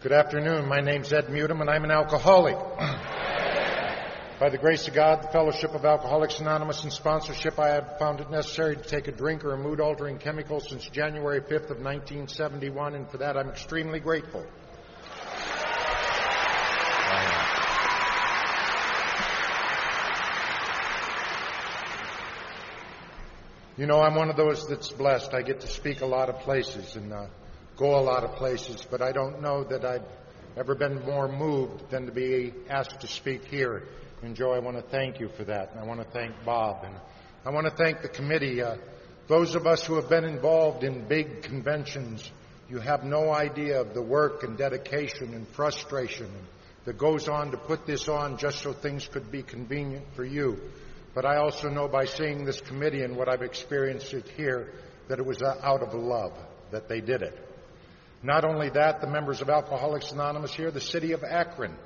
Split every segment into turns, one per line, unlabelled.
Good afternoon. My name's Ed Mutum, and I'm an alcoholic. By the grace of God, the Fellowship of Alcoholics Anonymous, and sponsorship, I have found it necessary to take a drink or a mood-altering chemical since January 5th of 1971, and for that I'm extremely grateful. You know, I'm one of those that's blessed. I get to speak a lot of places and go a lot of places, but I don't know that I've ever been more moved than to be asked to speak here. And Joe, I want to thank you for that, and I want to thank Bob, and I want to thank the committee. Those of us who have been involved in big conventions, you have no idea of the work and dedication and frustration that goes on to put this on just so things could be convenient for you. But I also know by seeing this committee and what I've experienced it here that it was out of love that they did it. Not only that, the members of Alcoholics Anonymous here, the city of Akron.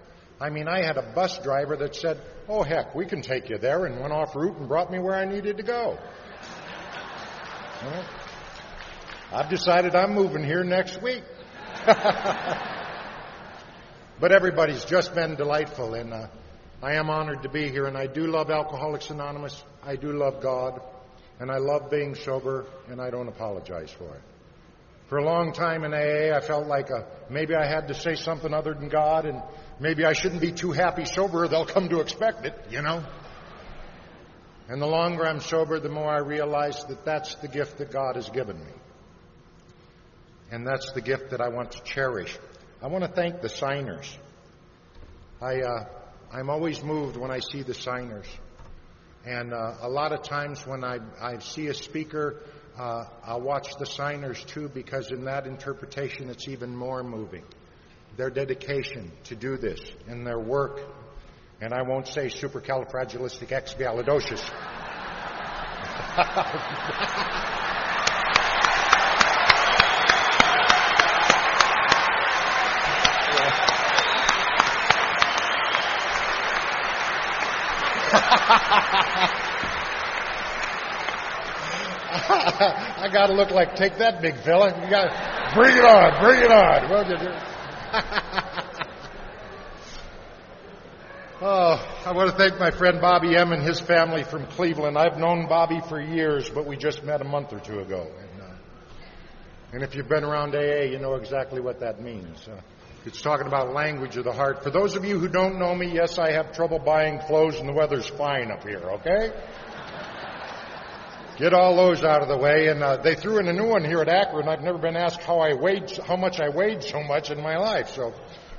I mean, I had a bus driver that said, "Oh, heck, we can take you there," and went off route and brought me where I needed to go. Well, I've decided I'm moving here next week. But everybody's just been delightful, and I am honored to be here, and I do love Alcoholics Anonymous. I do love God, and I love being sober, and I don't apologize for it. For a long time in AA, I felt like maybe I had to say something other than God, and maybe I shouldn't be too happy sober, they'll come to expect it, you know. And the longer I'm sober, the more I realize that that's the gift that God has given me. And that's the gift that I want to cherish. I want to thank the signers. I'm always moved when I see the signers. And a lot of times when I see a speaker, I'll watch the signers too, because in that interpretation it's even more moving. Their dedication to do this and their work, and I won't say supercalifragilisticexpialidocious. I got to look like, take that, big fella. You got to bring it on, bring it on. Oh, I want to thank my friend Bobby M. and his family from Cleveland. I've known Bobby for years, but we just met a month or two ago. And if you've been around AA, you know exactly what that means. It's talking about language of the heart. For those of you who don't know me, yes, I have trouble buying clothes, and the weather's fine up here, okay? Get all those out of the way. And they threw in a new one here at Akron. I've never been asked how much I weighed so much in my life. So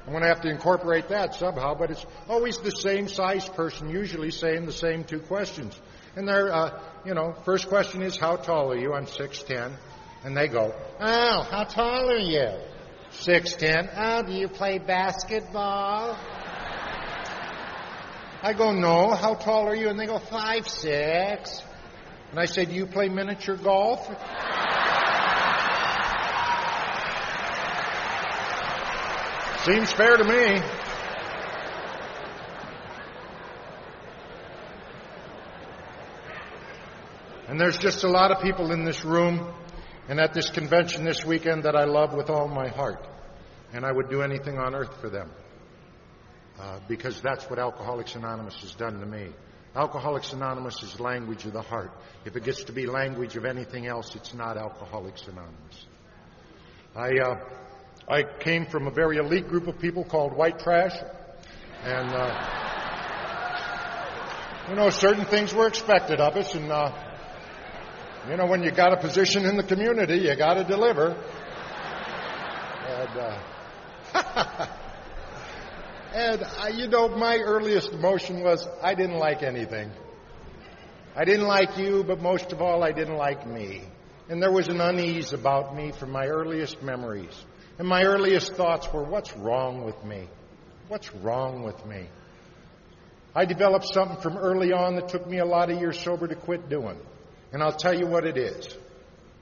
I'm going to have to incorporate that somehow. But it's always the same size person, usually saying the same two questions. And they're, first question is, how tall are you? I'm 6'10". And they go, "Oh, how tall are you?" 6'10". "Oh, do you play basketball?" I go, "No, how tall are you?" And they go, 5'6". And I say, "Do you play miniature golf?" Seems fair to me. And there's just a lot of people in this room and at this convention this weekend that I love with all my heart. And I would do anything on earth for them. Because that's what Alcoholics Anonymous has done to me. Alcoholics Anonymous is language of the heart. If it gets to be language of anything else, it's not Alcoholics Anonymous. I came from a very elite group of people called white trash. And, certain things were expected of us. And, when you got a position in the community, you got to deliver. And, my earliest emotion was I didn't like anything. I didn't like you, but most of all, I didn't like me. And there was an unease about me from my earliest memories. And my earliest thoughts were, what's wrong with me? What's wrong with me? I developed something from early on that took me a lot of years sober to quit doing. And I'll tell you what it is.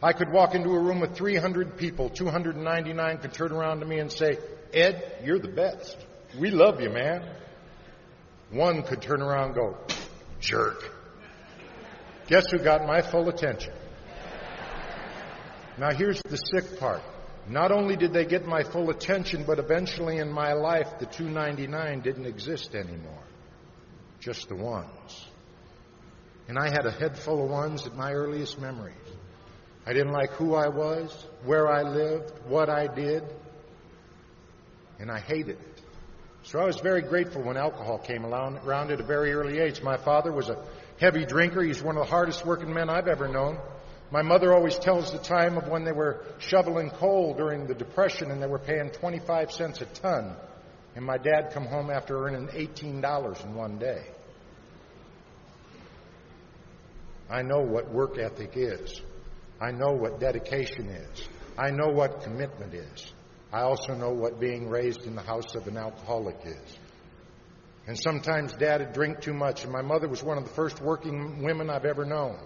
I could walk into a room with 300 people, 299 could turn around to me and say, "Ed, you're the best. We love you, man." One could turn around and go, "Jerk." Guess who got my full attention? Now here's the sick part. Not only did they get my full attention, but eventually in my life, the 299 didn't exist anymore. Just the ones. And I had a head full of ones at my earliest memories. I didn't like who I was, where I lived, what I did, and I hated it. So I was very grateful when alcohol came around at a very early age. My father was a heavy drinker. He's one of the hardest working men I've ever known. My mother always tells the time of when they were shoveling coal during the Depression and they were paying 25 cents a ton. And my dad come home after earning $18 in one day. I know what work ethic is. I know what dedication is. I know what commitment is. I also know what being raised in the house of an alcoholic is. And sometimes Dad would drink too much, and my mother was one of the first working women I've ever known.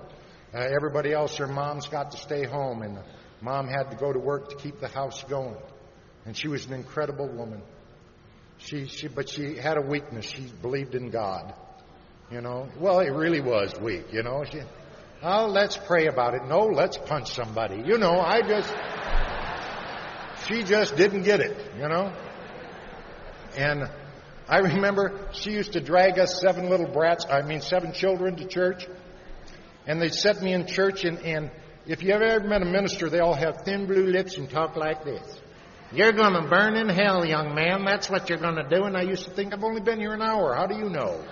Everybody else, their moms got to stay home, and Mom had to go to work to keep the house going. And she was an incredible woman. But she had a weakness. She believed in God. You know, well, it really was weak. You know, let's pray about it. No, let's punch somebody. You know, she just didn't get it. You know, and I remember she used to drag us seven children to church. And they'd set me in church, and if you ever met a minister, they all have thin blue lips and talk like this. You're going to burn in hell, young man. That's what you're going to do. And I used to think, I've only been here an hour. How do you know?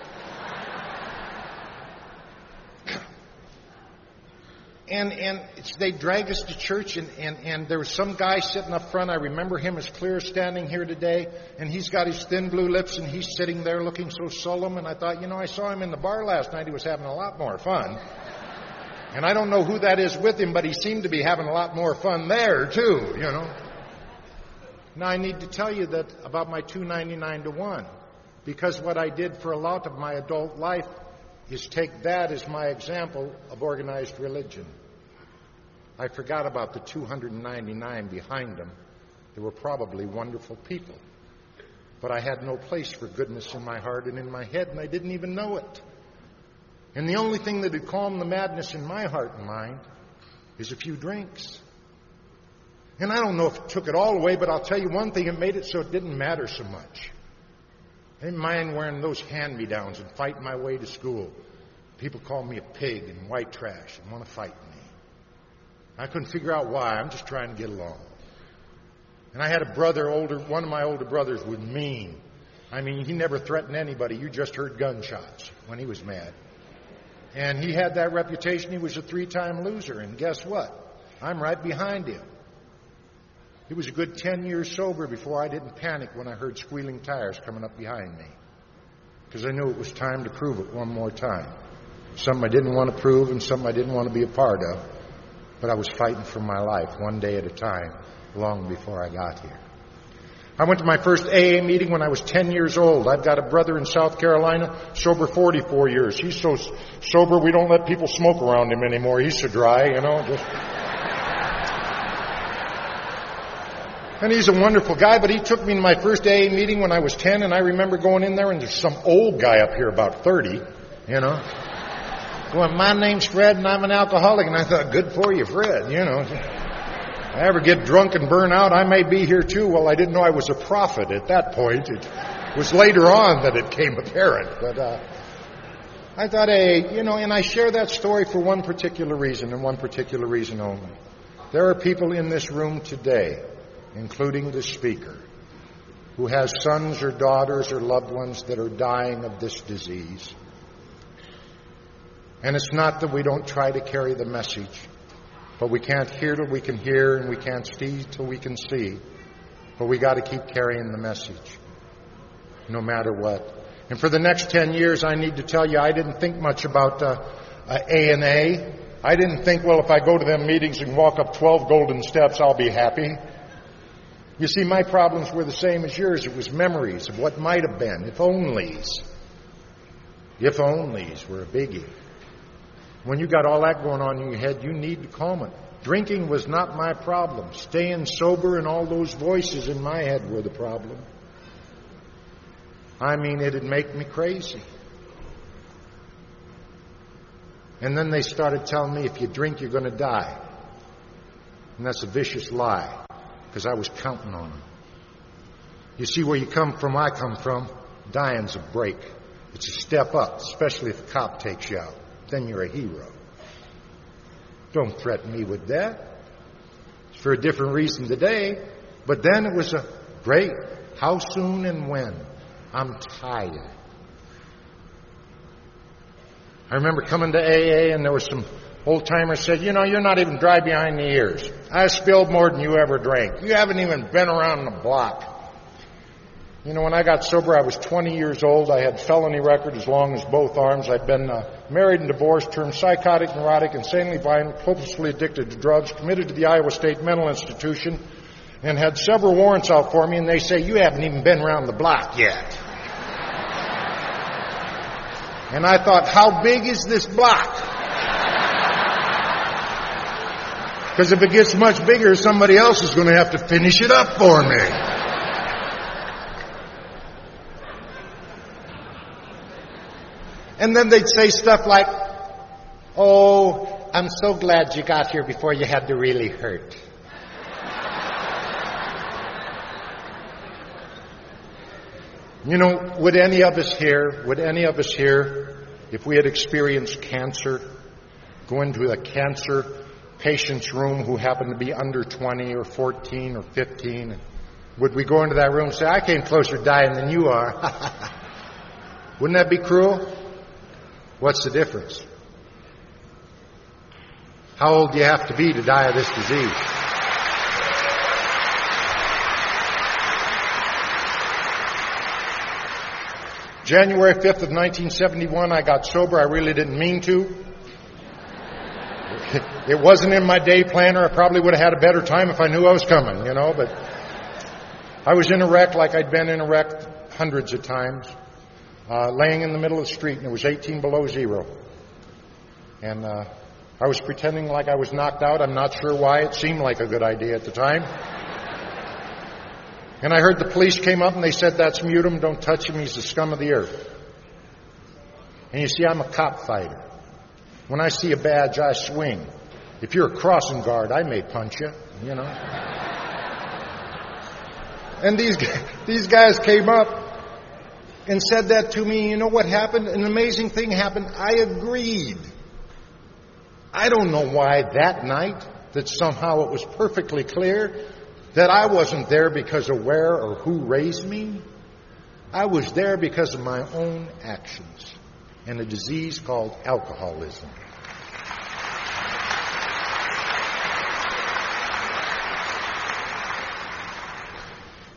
And they'd drag us to church, and there was some guy sitting up front. I remember him as clear as standing here today. And he's got his thin blue lips, and he's sitting there looking so solemn. And I thought, I saw him in the bar last night. He was having a lot more fun. And I don't know who that is with him, but he seemed to be having a lot more fun there, too, Now, I need to tell you that about my 299 to 1, because what I did for a lot of my adult life is take that as my example of organized religion. I forgot about the 299 behind them. They were probably wonderful people. But I had no place for goodness in my heart and in my head, and I didn't even know it. And the only thing that would calm the madness in my heart and mind is a few drinks. And I don't know if it took it all away, but I'll tell you one thing, it made it so it didn't matter so much. I didn't mind wearing those hand-me-downs and fighting my way to school. People call me a pig and white trash and want to fight me. I couldn't figure out why. I'm just trying to get along. And I had a brother, one of my older brothers was mean. I mean, he never threatened anybody. You just heard gunshots when he was mad. And he had that reputation. He was a 3-time loser. And guess what? I'm right behind him. He was a good 10 years sober before I didn't panic when I heard squealing tires coming up behind me. Because I knew it was time to prove it one more time. Something I didn't want to prove and something I didn't want to be a part of. But I was fighting for my life one day at a time, long before I got here. I went to my first AA meeting when I was 10 years old. I've got a brother in South Carolina, sober 44 years. He's so sober we don't let people smoke around him anymore. He's so dry, And he's a wonderful guy, but he took me to my first AA meeting when I was 10, and I remember going in there, and there's some old guy up here about 30, Well, my name's Fred, and I'm an alcoholic. And I thought, good for you, Fred, If I ever get drunk and burn out, I may be here too. Well, I didn't know I was a prophet at that point. It was later on that it came apparent. But I thought, and I share that story for one particular reason and one particular reason only. There are people in this room today, including the speaker, who has sons or daughters or loved ones that are dying of this disease. And it's not that we don't try to carry the message, but we can't hear till we can hear, and we can't see till we can see. But we got to keep carrying the message, no matter what. And for the next 10 years, I need to tell you, I didn't think much about A&A. I didn't think, well, if I go to them meetings and walk up 12 golden steps, I'll be happy. You see, my problems were the same as yours. It was memories of what might have been, if onlys. If onlys were a biggie. When you got all that going on in your head, you need to calm it. Drinking was not my problem. Staying sober and all those voices in my head were the problem. I mean, it'd make me crazy. And then they started telling me, if you drink, you're going to die. And that's a vicious lie. because I was counting on them. You see, where you come from, I come from, dying's a break. It's a step up, especially if a cop takes you out. Then you're a hero. Don't threaten me with that. It's for a different reason today, but then it was a great. How soon and when? I'm tired. I remember coming to AA and there was some old-timers said, you know, you're not even dry behind the ears. I spilled more than you ever drank. You haven't even been around the block. You know, when I got sober, I was 20 years old. I had felony record as long as both arms. I'd been married and divorced, termed psychotic, neurotic, insanely violent, hopelessly addicted to drugs, committed to the Iowa State Mental Institution, and had several warrants out for me, and they say, you haven't even been around the block yet. And I thought, how big is this block? Because if it gets much bigger, somebody else is going to have to finish it up for me. And then they'd say stuff like, oh, I'm so glad you got here before you had to really hurt. You know, would any of us here, if we had experienced cancer, go into a cancer patient's room who happened to be under 20 or 14 or 15, would we go into that room and say, I came closer to dying than you are? Wouldn't that be cruel? What's the difference? How old do you have to be to die of this disease? January 5th of 1971, I got sober. I really didn't mean to. It wasn't in my day planner. I probably would have had a better time if I knew I was coming, you know, but I was in a wreck like I'd been in a wreck hundreds of times. Laying in the middle of the street, and it was 18 below zero. And I was pretending like I was knocked out. I'm not sure why. It seemed like a good idea at the time. And I heard the police came up and they said, that's mute him, don't touch him, he's the scum of the earth. And you see, I'm a cop fighter. When I see a badge, I swing. If you're a crossing guard, I may punch you, you know. And these guys came up and said that to me. You know what happened? An amazing thing happened. I agreed. I don't know why that night, that somehow it was perfectly clear that I wasn't there because of where or who raised me. I was there because of my own actions and a disease called alcoholism.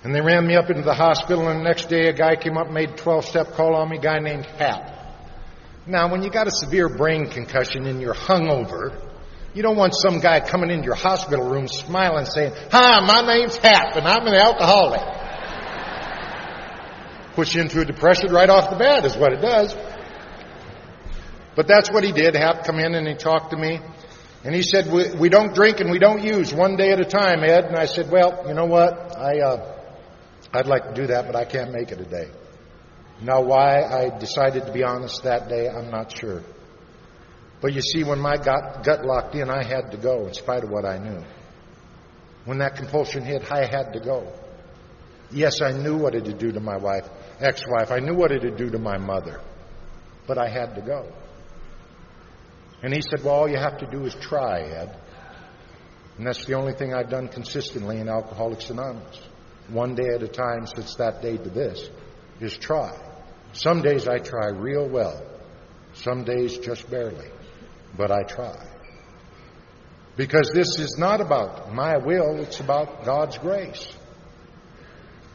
And they ran me up into the hospital, and the next day a guy came up and made a 12-step call on me, a guy named Hap. Now, when you got a severe brain concussion and you're hungover, you don't want some guy coming into your hospital room smiling saying, hi, my name's Hap, and I'm an alcoholic. Puts you into a depression right off the bat is what it does. But that's what he did. Hap come in and he talked to me, and he said, we don't drink and we don't use, one day at a time, Ed. And I said, well, you know what, I'd like to do that, but I can't make it a day. Now, why I decided to be honest that day, I'm not sure. But you see, when my gut locked in, I had to go in spite of what I knew. When that compulsion hit, I had to go. Yes, I knew what it would do to my ex-wife. I knew what it would do to my mother. But I had to go. And he said, well, all you have to do is try, Ed. And that's the only thing I've done consistently in Alcoholics Anonymous. One day at a time since that day to this is try. Some days I try real well. Some days just barely. But I try. Because this is not about my will, it's about God's grace.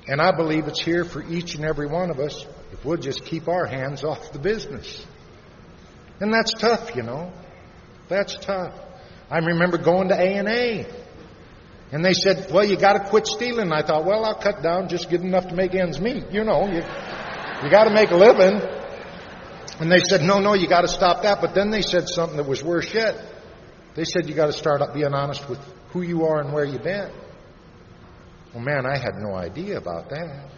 And I believe it's here for each and every one of us if we'll just keep our hands off the business. And that's tough, you know. That's tough. I remember going to A&A. And they said, well, you got to quit stealing. And I thought, well, I'll cut down just good enough to make ends meet. You know, you got to make a living. And they said, no, you got to stop that. But then they said something that was worse yet. They said, you got to start being honest with who you are and where you've been. Well, man, I had no idea about that.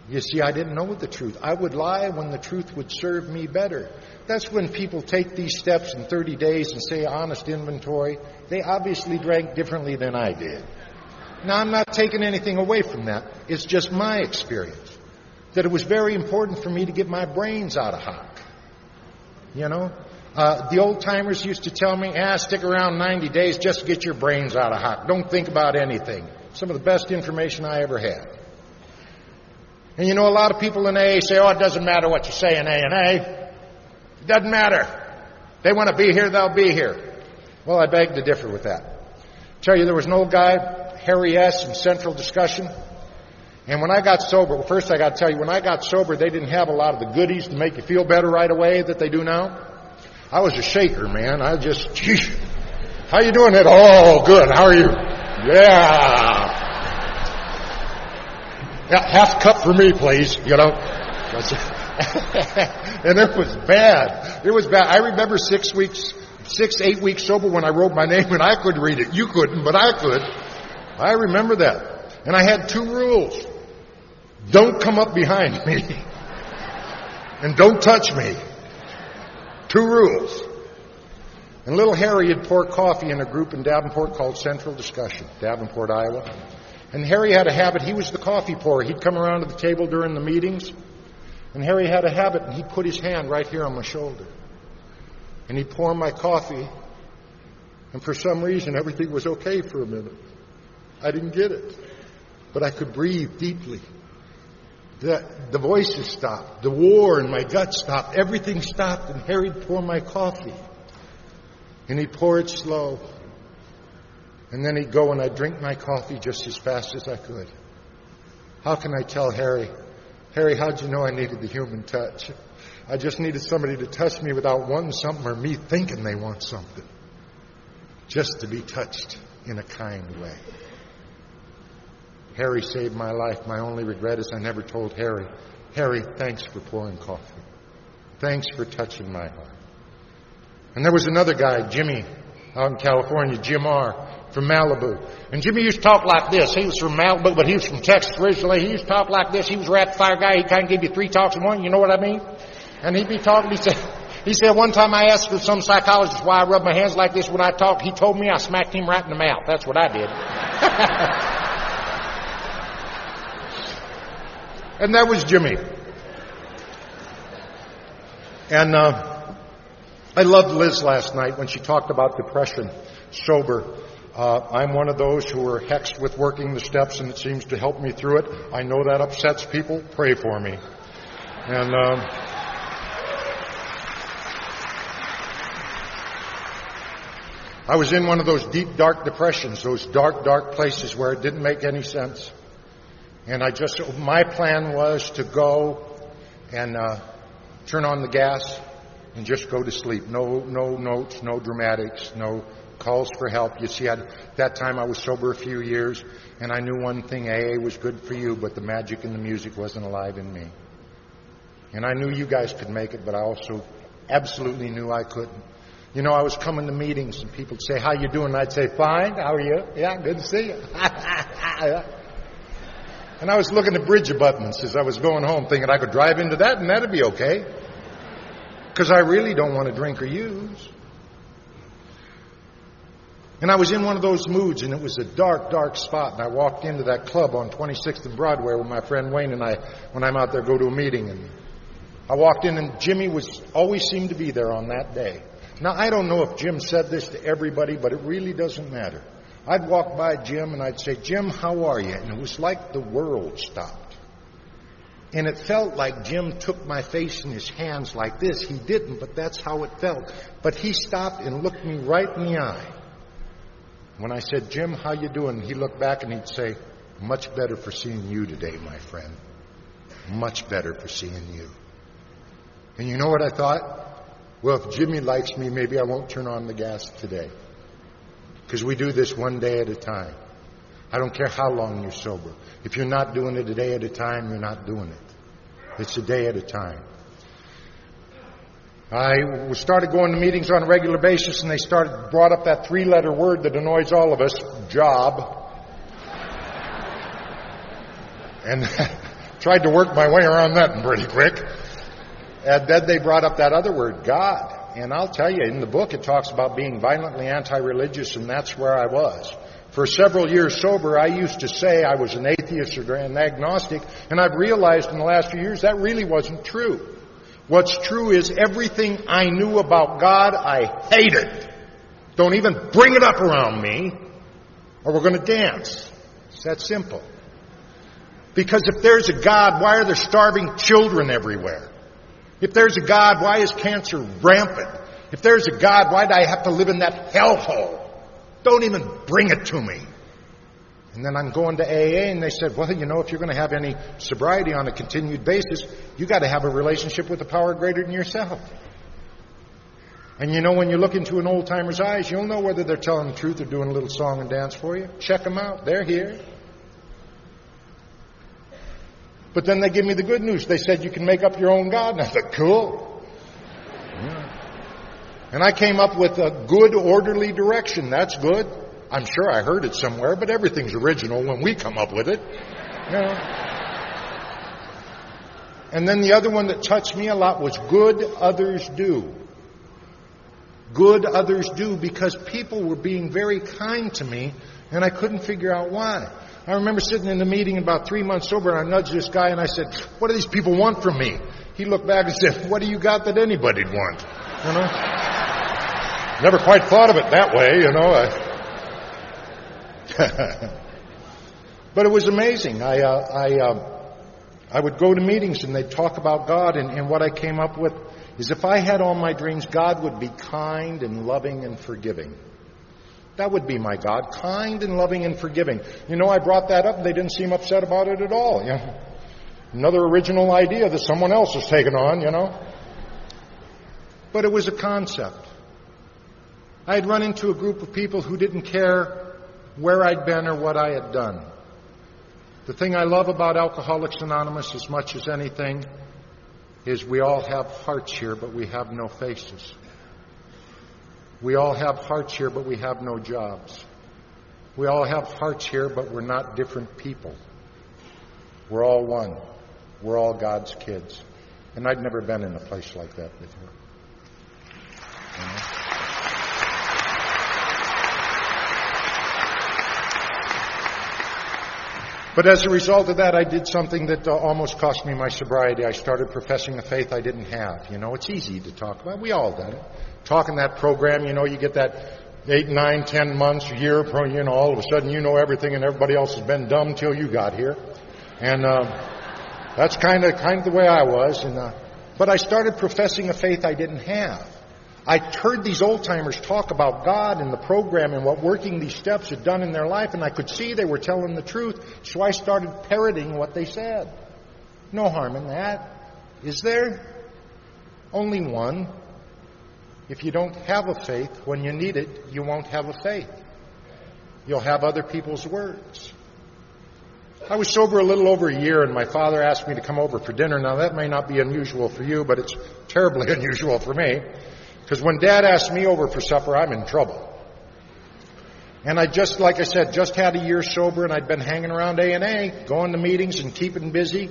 You see, I didn't know the truth. I would lie when the truth would serve me better. That's when people take these steps in 30 days and say honest inventory. They obviously drank differently than I did. Now, I'm not taking anything away from that. It's just my experience. That it was very important for me to get my brains out of hock. You know? The old-timers used to tell me, stick around 90 days just to get your brains out of hock. Don't think about anything. Some of the best information I ever had. And you know, a lot of people in AA say, it doesn't matter what you say in A&A. It doesn't matter. They want to be here, they'll be here. Well, I beg to differ with that. Tell you, there was an old guy, Harry S., in Central Discussion. And when I got sober, first I got to tell you, when I got sober, they didn't have a lot of the goodies to make you feel better right away that they do now. I was a shaker, man. I just, geez, how you doing? It? Oh, good. How are you? Yeah. Half cup for me, please. You know. And it was bad. It was bad. I remember 8 weeks sober when I wrote my name, and I could read it. You couldn't, but I could. I remember that. And I had 2 rules. Don't come up behind me. And don't touch me. 2 rules. And little Harry had poured coffee in a group in Davenport called Central Discussion, Davenport, Iowa. And Harry had a habit. He was the coffee pourer. He'd come around to the table during the meetings. And Harry had a habit, and he'd put his hand right here on my shoulder. And he'd pour my coffee. And for some reason, everything was okay for a minute. I didn't get it. But I could breathe deeply. The voices stopped. The war in my gut stopped. Everything stopped, and Harry'd pour my coffee. And he'd pour it slow. And then he'd go, and I'd drink my coffee just as fast as I could. How can I tell Harry, how'd you know I needed the human touch? I just needed somebody to touch me without wanting something or me thinking they want something. Just to be touched in a kind way. Harry saved my life. My only regret is I never told Harry, thanks for pouring coffee. Thanks for touching my heart. And there was another guy, Jimmy, out in California, Jim R., from Malibu. And Jimmy used to talk like this. He was from Malibu, but he was from Texas originally. He used to talk like this. He was a rapid fire guy. He kind of gave you 3 talks in one. You know what I mean? And he'd be talking. He said one time I asked some psychologist why I rub my hands like this when I talk. He told me I smacked him right in the mouth. That's what I did. And that was Jimmy. And I loved Liz last night when she talked about depression, sober. I'm one of those who are hexed with working the steps, and it seems to help me through it. I know that upsets people. Pray for me. And I was in one of those deep, dark depressions, those dark, dark places where it didn't make any sense. And my plan was to go and turn on the gas and just go to sleep. No notes, no dramatics, no calls for help. You see, at that time I was sober a few years, and I knew one thing, AA was good for you, but the magic and the music wasn't alive in me. And I knew you guys could make it, but I also absolutely knew I couldn't. You know, I was coming to meetings, and people would say, how you doing? And I'd say, fine, how are you? Yeah, good to see you. And I was looking at bridge abutments as I was going home, thinking I could drive into that and that'd be okay. Because I really don't want to drink or use. And I was in one of those moods, and it was a dark, dark spot. And I walked into that club on 26th and Broadway where my friend Wayne and I, when I'm out there, go to a meeting. And I walked in, and Jimmy always seemed to be there on that day. Now, I don't know if Jim said this to everybody, but it really doesn't matter. I'd walk by Jim, and I'd say, Jim, how are you? And it was like the world stopped. And it felt like Jim took my face in his hands like this. He didn't, but that's how it felt. But he stopped and looked me right in the eye. When I said, Jim, how you doing? He looked back and he'd say, much better for seeing you today, my friend. Much better for seeing you. And you know what I thought? Well, if Jimmy likes me, maybe I won't turn on the gas today. Because we do this one day at a time. I don't care how long you're sober. If you're not doing it a day at a time, you're not doing it. It's a day at a time. I started going to meetings on a regular basis, and they brought up that 3-letter word that annoys all of us, job. And tried to work my way around that pretty quick. And then they brought up that other word, God. And I'll tell you, in the book it talks about being violently anti-religious, and that's where I was. For several years sober, I used to say I was an atheist or an agnostic, and I've realized in the last few years that really wasn't true. What's true is everything I knew about God, I hated. Don't even bring it up around me, or we're going to dance. It's that simple. Because if there's a God, why are there starving children everywhere? If there's a God, why is cancer rampant? If there's a God, why do I have to live in that hellhole? Don't even bring it to me. And then I'm going to AA, and they said, well, you know, if you're going to have any sobriety on a continued basis, you got to have a relationship with a power greater than yourself. And you know, when you look into an old-timer's eyes, you'll know whether they're telling the truth or doing a little song and dance for you. Check them out. They're here. But then they give me the good news. They said you can make up your own God. And I thought, cool. Yeah. And I came up with a good, orderly direction. That's good. I'm sure I heard it somewhere, but everything's original when we come up with it. You know. And then the other one that touched me a lot was good others do. Good others do, because people were being very kind to me, and I couldn't figure out why. I remember sitting in the meeting about 3 months sober, and I nudged this guy, and I said, what do these people want from me? He looked back and said, what do you got that anybody'd want? You know? Never quite thought of it that way, you know. But it was amazing. I would go to meetings, and they'd talk about God, and what I came up with is if I had all my dreams, God would be kind and loving and forgiving. That would be my God, kind and loving and forgiving. You know, I brought that up, and they didn't seem upset about it at all. You know? Another original idea that someone else has taken on, you know. But it was a concept. I had run into a group of people who didn't care where I'd been or what I had done. The thing I love about Alcoholics Anonymous as much as anything is we all have hearts here, but we have no faces. We all have hearts here, but we have no jobs. We all have hearts here, but we're not different people. We're all one. We're all God's kids. And I'd never been in a place like that before. You know? But as a result of that, I did something that almost cost me my sobriety. I started professing a faith I didn't have. You know, it's easy to talk about. We all done it. Talk in that program, you know, you get that 8, 9, 10 months, a year, you know, all of a sudden you know everything and everybody else has been dumb till you got here. And that's kind of the way I was. But I started professing a faith I didn't have. I heard these old-timers talk about God and the program and what working these steps had done in their life, and I could see they were telling the truth, so I started parroting what they said. No harm in that, is there? Only one. If you don't have a faith, when you need it, you won't have a faith. You'll have other people's words. I was sober a little over a year, and my father asked me to come over for dinner. Now, that may not be unusual for you, but it's terribly unusual for me. Because when Dad asks me over for supper, I'm in trouble. And I just, like I said, just had a year sober, and I'd been hanging around A&A, going to meetings and keeping busy.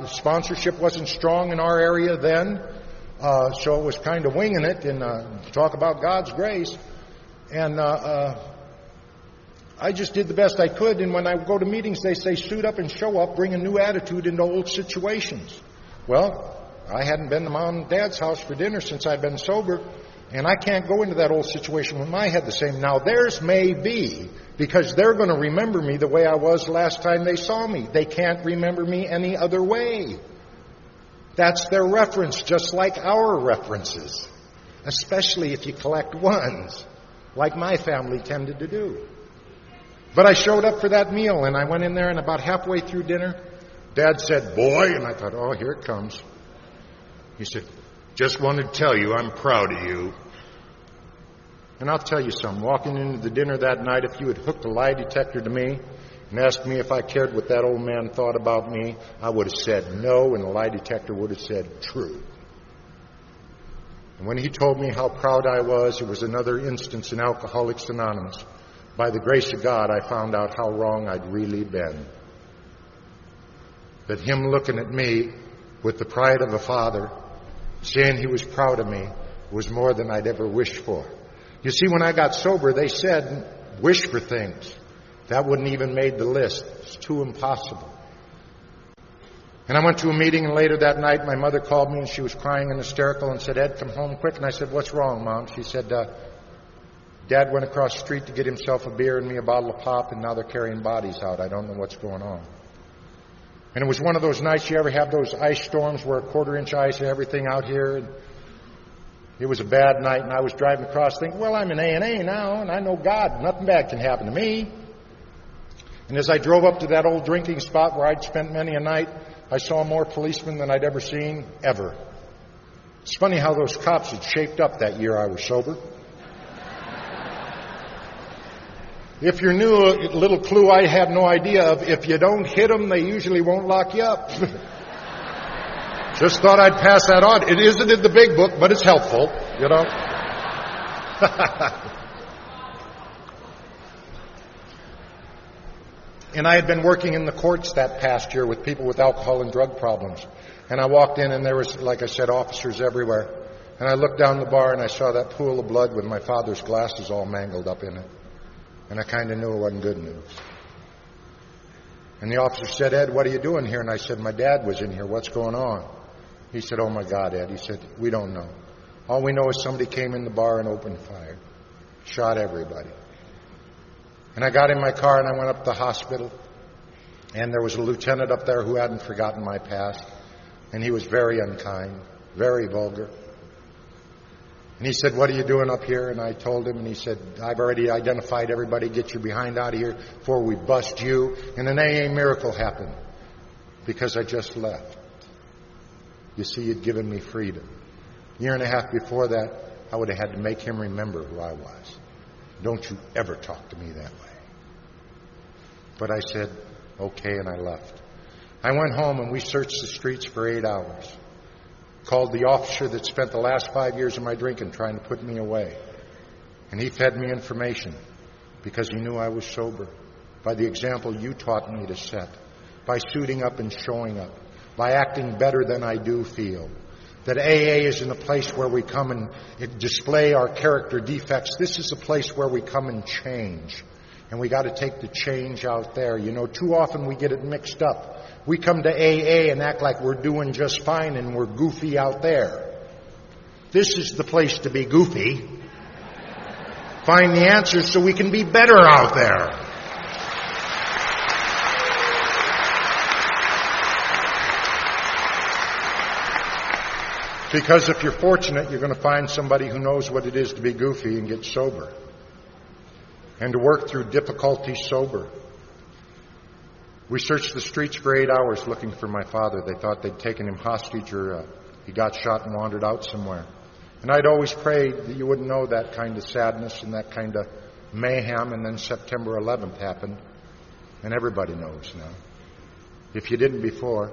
Sponsorship wasn't strong in our area then, so it was kind of winging it and talk about God's grace. And I just did the best I could, and when I go to meetings, they say, suit up and show up, bring a new attitude into old situations. Well, I hadn't been to Mom and Dad's house for dinner since I'd been sober, and I can't go into that old situation with my head the same. Now, theirs may be, because they're going to remember me the way I was last time they saw me. They can't remember me any other way. That's their reference, just like our references, especially if you collect ones, like my family tended to do. But I showed up for that meal, and I went in there, and about halfway through dinner, Dad said, boy, and I thought, oh, here it comes. He said, just wanted to tell you I'm proud of you. And I'll tell you something. Walking into the dinner that night, if you had hooked a lie detector to me and asked me if I cared what that old man thought about me, I would have said no, and the lie detector would have said true. And when he told me how proud I was, it was another instance in Alcoholics Anonymous. By the grace of God, I found out how wrong I'd really been. That him looking at me with the pride of a father, saying he was proud of me, was more than I'd ever wished for. You see, when I got sober, they said wish for things. That wouldn't even made the list. It's too impossible. And I went to a meeting, and later that night, my mother called me, and she was crying and hysterical and said, "Ed, come home quick." And I said, "What's wrong, Mom?" She said, "Dad went across the street to get himself a beer and me a bottle of pop, and now they're carrying bodies out. I don't know what's going on." And it was one of those nights, you ever have those ice storms where a quarter-inch ice and everything out here? And it was a bad night, and I was driving across thinking, well, I'm in A&A now, and I know God. Nothing bad can happen to me. And as I drove up to that old drinking spot where I'd spent many a night, I saw more policemen than I'd ever seen, ever. It's funny how those cops had shaped up that year I was sober. If you knew a little clue I had no idea of, if you don't hit them, they usually won't lock you up. Just thought I'd pass that on. It isn't in the big book, but it's helpful, you know. And I had been working in the courts that past year with people with alcohol and drug problems. And I walked in, and there was, like I said, officers everywhere. And I looked down the bar, and I saw that pool of blood with my father's glasses all mangled up in it. And I kind of knew it wasn't good news. And the officer said, "Ed, what are you doing here?" And I said, "My dad was in here. What's going on?" He said, "Oh, my God, Ed." He said, "We don't know. All we know is somebody came in the bar and opened fire. Shot everybody." And I got in my car, and I went up to the hospital. And there was a lieutenant up there who hadn't forgotten my past. And he was very unkind, very vulgar. And he said, "What are you doing up here?" And I told him, and he said, "I've already identified everybody. Get your behind out of here before we bust you." And an AA miracle happened because I just left. You see, he'd given me freedom. A year and a half before that, I would have had to make him remember who I was. Don't you ever talk to me that way. But I said, okay, and I left. I went home, and we searched the streets for 8 hours. Called the officer that spent the last 5 years of my drinking trying to put me away. And he fed me information because he knew I was sober. By the example you taught me to set. By suiting up and showing up. By acting better than I do feel. That AA isn't a place where we come and display our character defects. This is a place where we come and change. And we got to take the change out there. You know, too often we get it mixed up. We come to AA and act like we're doing just fine and we're goofy out there. This is the place to be goofy. Find the answers so we can be better out there. Because if you're fortunate, you're going to find somebody who knows what it is to be goofy and get sober. And to work through difficulty sober. We searched the streets for 8 hours looking for my father. They thought they'd taken him hostage or he got shot and wandered out somewhere. And I'd always prayed that you wouldn't know that kind of sadness and that kind of mayhem. And then September 11th happened. And everybody knows now. If you didn't before,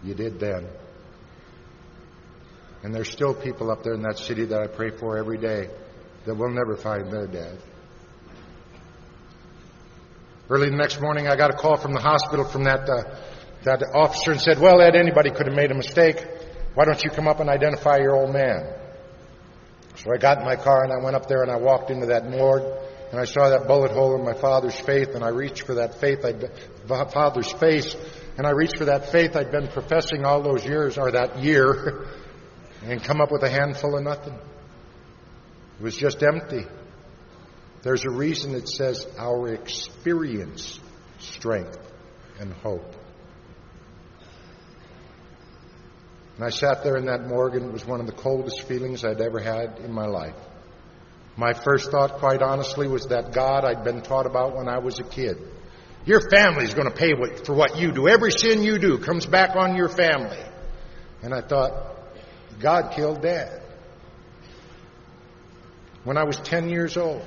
you did then. And there's still people up there in that city that I pray for every day that will never find their dad. Early the next morning, I got a call from the hospital from that officer and said, "Well, Ed, anybody could have made a mistake. Why don't you come up and identify your old man?" So I got in my car and I went up there and I walked into that morgue and I saw that bullet hole in my father's faith and I reached for that faith, father's face, and I reached for that faith I'd been professing all those years, or that year, and come up with a handful of nothing. It was just empty. There's a reason it says our experience, strength, and hope. And I sat there in that morgue, and it was one of the coldest feelings I'd ever had in my life. My first thought, quite honestly, was that God I'd been taught about when I was a kid. Your family's going to pay for what you do. Every sin you do comes back on your family. And I thought, God killed Dad. When I was 10 years old,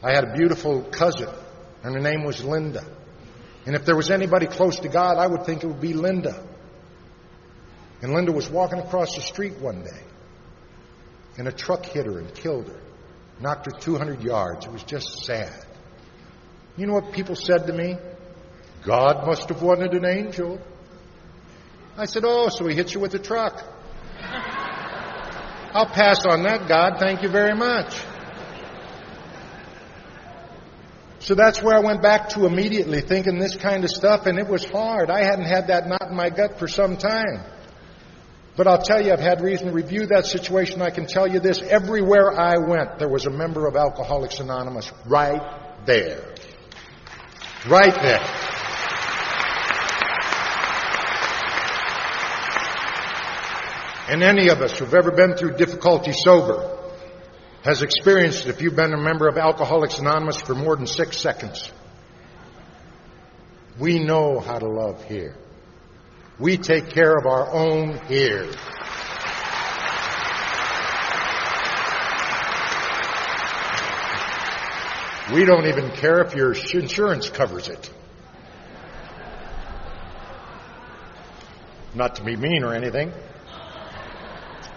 I had a beautiful cousin, and her name was Linda. And if there was anybody close to God, I would think it would be Linda. And Linda was walking across the street one day, and a truck hit her and killed her, knocked her 200 yards. It was just sad. You know what people said to me? God must have wanted an angel. I said, oh, so he hits you with a truck. I'll pass on that, God. Thank you very much. So that's where I went back to immediately, thinking this kind of stuff, and it was hard. I hadn't had that knot in my gut for some time. But I'll tell you, I've had reason to review that situation. I can tell you this, everywhere I went, there was a member of Alcoholics Anonymous right there. Right there. And any of us who've ever been through difficulty sober has experienced it if you've been a member of Alcoholics Anonymous for more than 6 seconds. We know how to love here. We take care of our own here. We don't even care if your insurance covers it. Not to be mean or anything.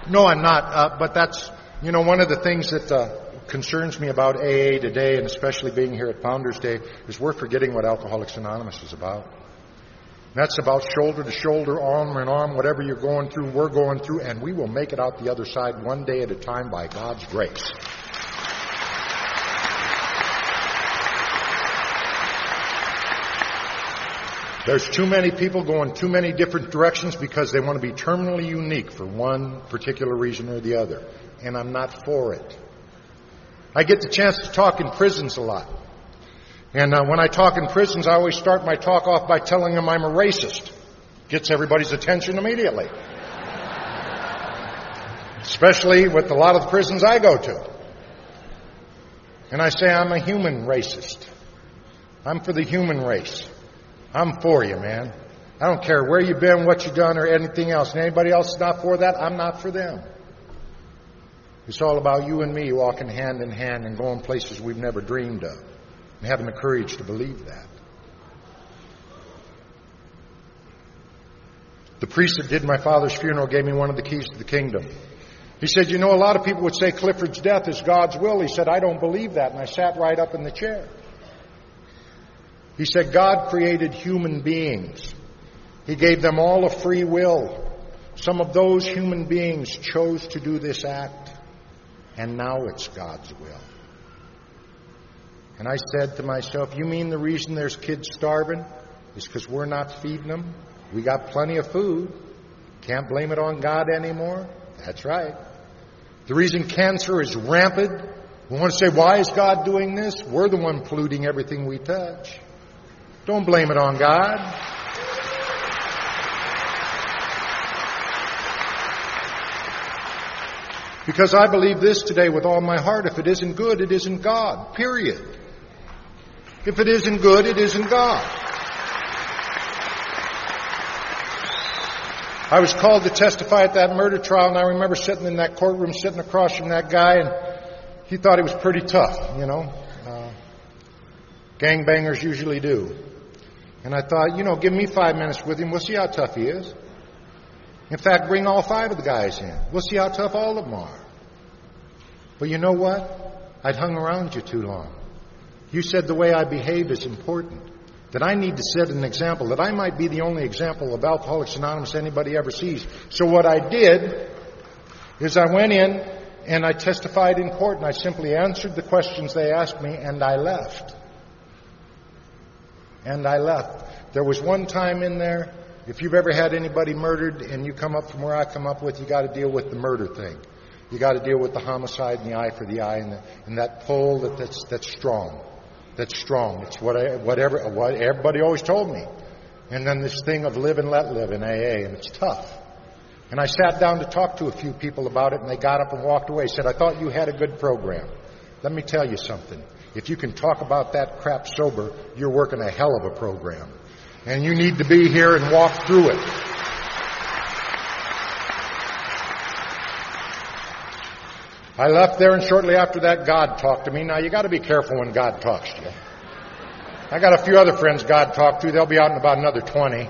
No, I'm not. But that's, one of the things that concerns me about AA today, and especially being here at Founders Day, is we're forgetting what Alcoholics Anonymous is about. And that's about shoulder to shoulder, arm in arm, whatever you're going through, we're going through, and we will make it out the other side one day at a time by God's grace. There's too many people going too many different directions because they want to be terminally unique for one particular reason or the other. And I'm not for it. I get the chance to talk in prisons a lot. And when I talk in prisons, I always start my talk off by telling them I'm a racist. Gets everybody's attention immediately. Especially with a lot of the prisons I go to. And I say I'm a human racist. I'm for the human race. I'm for you, man. I don't care where you've been, what you've done, or anything else. And anybody else is not for that, I'm not for them. It's all about you and me walking hand in hand and going places we've never dreamed of. And having the courage to believe that. The priest that did my father's funeral gave me one of the keys to the kingdom. He said, a lot of people would say Clifford's death is God's will. He said, I don't believe that. And I sat right up in the chair. He said, God created human beings. He gave them all a free will. Some of those human beings chose to do this act, and now it's God's will. And I said to myself, you mean the reason there's kids starving is because we're not feeding them? We got plenty of food. Can't blame it on God anymore? That's right. The reason cancer is rampant, we want to say, why is God doing this? We're the one polluting everything we touch. Don't blame it on God. Because I believe this today with all my heart. If it isn't good, it isn't God. Period. If it isn't good, it isn't God. I was called to testify at that murder trial, and I remember sitting in that courtroom, sitting across from that guy, and he thought he was pretty tough, Gangbangers usually do. And I thought, give me 5 minutes with him. We'll see how tough he is. In fact, bring all 5 of the guys in. We'll see how tough all of them are. But you know what? I'd hung around you too long. You said the way I behave is important. That I need to set an example. That I might be the only example of Alcoholics Anonymous anybody ever sees. So what I did is I went in and I testified in court. And I simply answered the questions they asked me, and I left. And I left. There was one time in there, if you've ever had anybody murdered and you come up from where I come up with, you got to deal with the murder thing. You got to deal with the homicide and the eye for the eye and that pull that's strong. That's strong. It's what everybody always told me. And then this thing of live and let live in AA, and it's tough. And I sat down to talk to a few people about it, and they got up and walked away. Said, I thought you had a good program. Let me tell you something. If you can talk about that crap sober, you're working a hell of a program. And you need to be here and walk through it. I left there, and shortly after that, God talked to me. Now, you got to be careful when God talks to you. I got a few other friends God talked to. They'll be out in about another 20.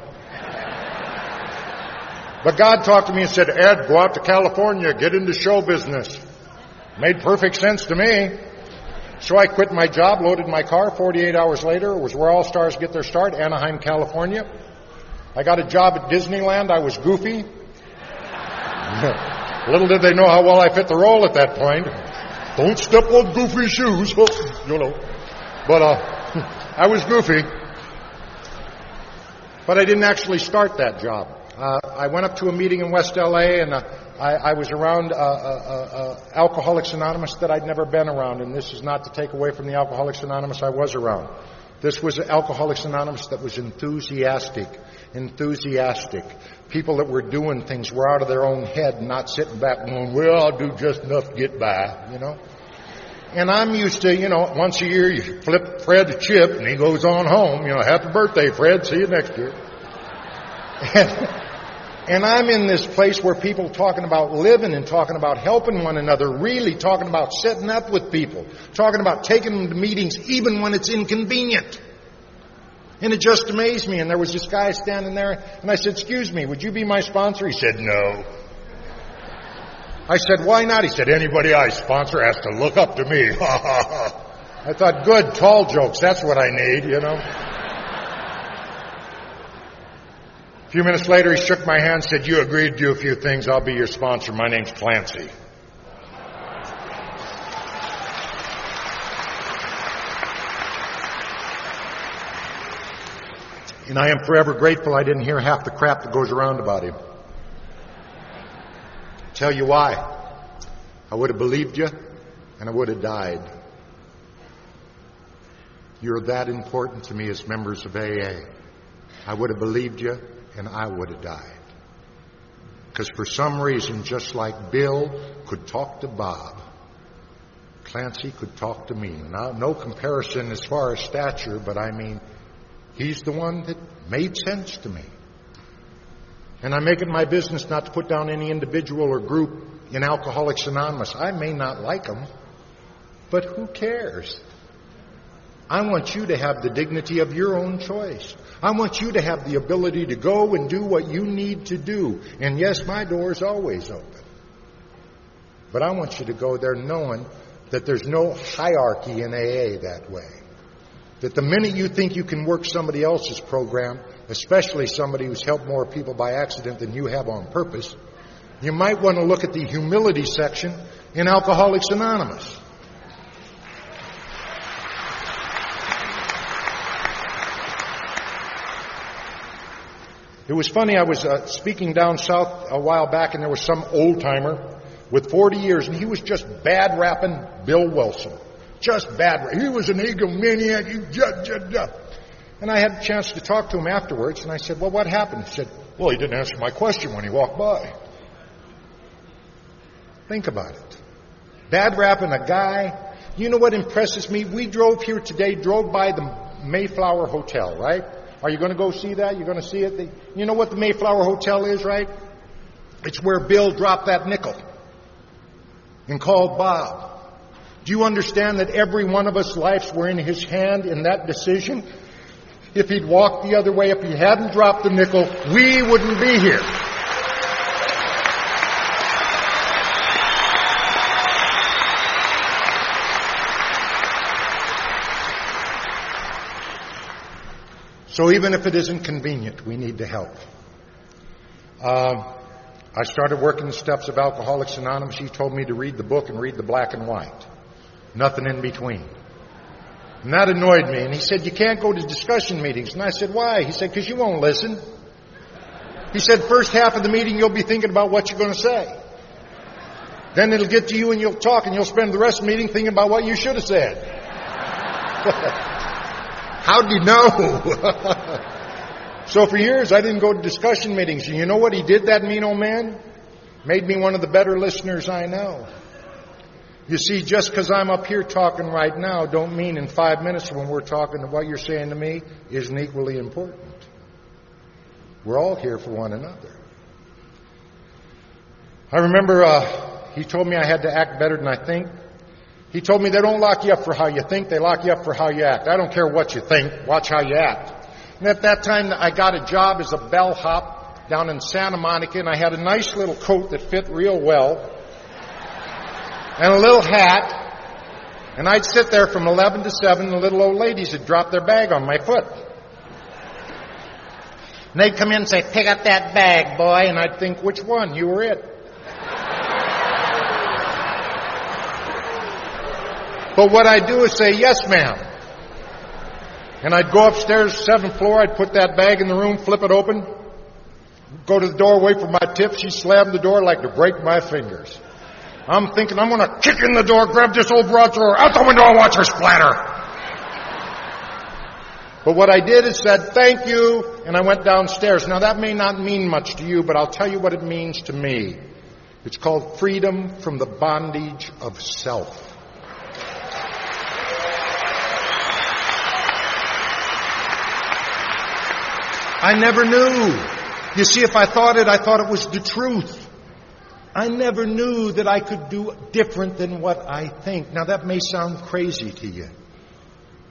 But God talked to me and said, Ed, go out to California, get into show business. Made perfect sense to me. So I quit my job, loaded my car. 48 hours later, it was where all stars get their start, Anaheim, California. I got a job at Disneyland. I was goofy. Little did they know how well I fit the role at that point. Don't step on goofy shoes. But I was goofy. But I didn't actually start that job. I went up to a meeting in West L.A., and I was around Alcoholics Anonymous that I'd never been around, and this is not to take away from the Alcoholics Anonymous I was around. This was Alcoholics Anonymous that was enthusiastic. People that were doing things were out of their own head, not sitting back going, well, I'll do just enough to get by, you know. And I'm used to, once a year you flip Fred a chip and he goes on home. Happy birthday, Fred. See you next year. And I'm in this place where people are talking about living and talking about helping one another, really talking about setting up with people, talking about taking them to meetings even when it's inconvenient. And it just amazed me. And there was this guy standing there, and I said, excuse me, would you be my sponsor? He said, no. I said, why not? He said, anybody I sponsor has to look up to me. I thought, good, tall jokes. That's what I need, A few minutes later, he shook my hand and said, you agreed to do a few things. I'll be your sponsor. My name's Clancy. And I am forever grateful I didn't hear half the crap that goes around about him. Tell you why. I would have believed you, and I would have died. You're that important to me as members of AA. I would have believed you, and I would have died. Because for some reason, just like Bill could talk to Bob, Clancy could talk to me. Now, no comparison as far as stature, but I mean, he's the one that made sense to me. And I make it my business not to put down any individual or group in Alcoholics Anonymous. I may not like them, but who cares? I want you to have the dignity of your own choice. I want you to have the ability to go and do what you need to do. And yes, my door is always open. But I want you to go there knowing that there's no hierarchy in AA that way. That the minute you think you can work somebody else's program, especially somebody who's helped more people by accident than you have on purpose, you might want to look at the humility section in Alcoholics Anonymous. It was funny, I was speaking down south a while back, and there was some old-timer with 40 years, and he was just bad-rapping Bill Wilson. Just bad. He was an egomaniac. And I had a chance to talk to him afterwards, and I said, well, what happened? He said, well, he didn't answer my question when he walked by. Think about it. Bad-rapping a guy. You know what impresses me? We drove here today, drove by the Mayflower Hotel, right? Are you going to go see that? You're going to see it? You know what the Mayflower Hotel is, right? It's where Bill dropped that nickel and called Bob. Do you understand that every one of us lives were in his hand in that decision? If he'd walked the other way, if he hadn't dropped the nickel, we wouldn't be here. So even if it isn't convenient, we need to help. I started working the steps of Alcoholics Anonymous. He told me to read the book and read the black and white. Nothing in between. And that annoyed me. And he said, you can't go to discussion meetings. And I said, why? He said, because you won't listen. He said, first half of the meeting, you'll be thinking about what you're going to say. Then it'll get to you and you'll talk, and you'll spend the rest of the meeting thinking about what you should have said. How'd you know? So for years, I didn't go to discussion meetings. And you know what he did, that mean old man? Made me one of the better listeners I know. You see, just because I'm up here talking right now don't mean in 5 minutes when we're talking that what you're saying to me isn't equally important. We're all here for one another. I remember he told me I had to act better than I think. He told me they don't lock you up for how you think, they lock you up for how you act. I don't care what you think, watch how you act. And at that time, I got a job as a bellhop down in Santa Monica, and I had a nice little coat that fit real well, and a little hat, and I'd sit there from 11 to 7, and the little old ladies would drop their bag on my foot. And they'd come in and say, pick up that bag, boy, and I'd think, which one? You were it. But what I do is say, yes, ma'am. And I'd go upstairs, 7th floor, I'd put that bag in the room, flip it open, go to the door, wait for my tip. She'd slam the door like to break my fingers. I'm thinking, I'm going to kick in the door, grab this old broadsword, out the window and watch her splatter. But what I did is said, thank you, and I went downstairs. Now, that may not mean much to you, but I'll tell you what it means to me. It's called freedom from the bondage of self. I never knew. You see, if I thought it was the truth. I never knew that I could do different than what I think. Now, that may sound crazy to you,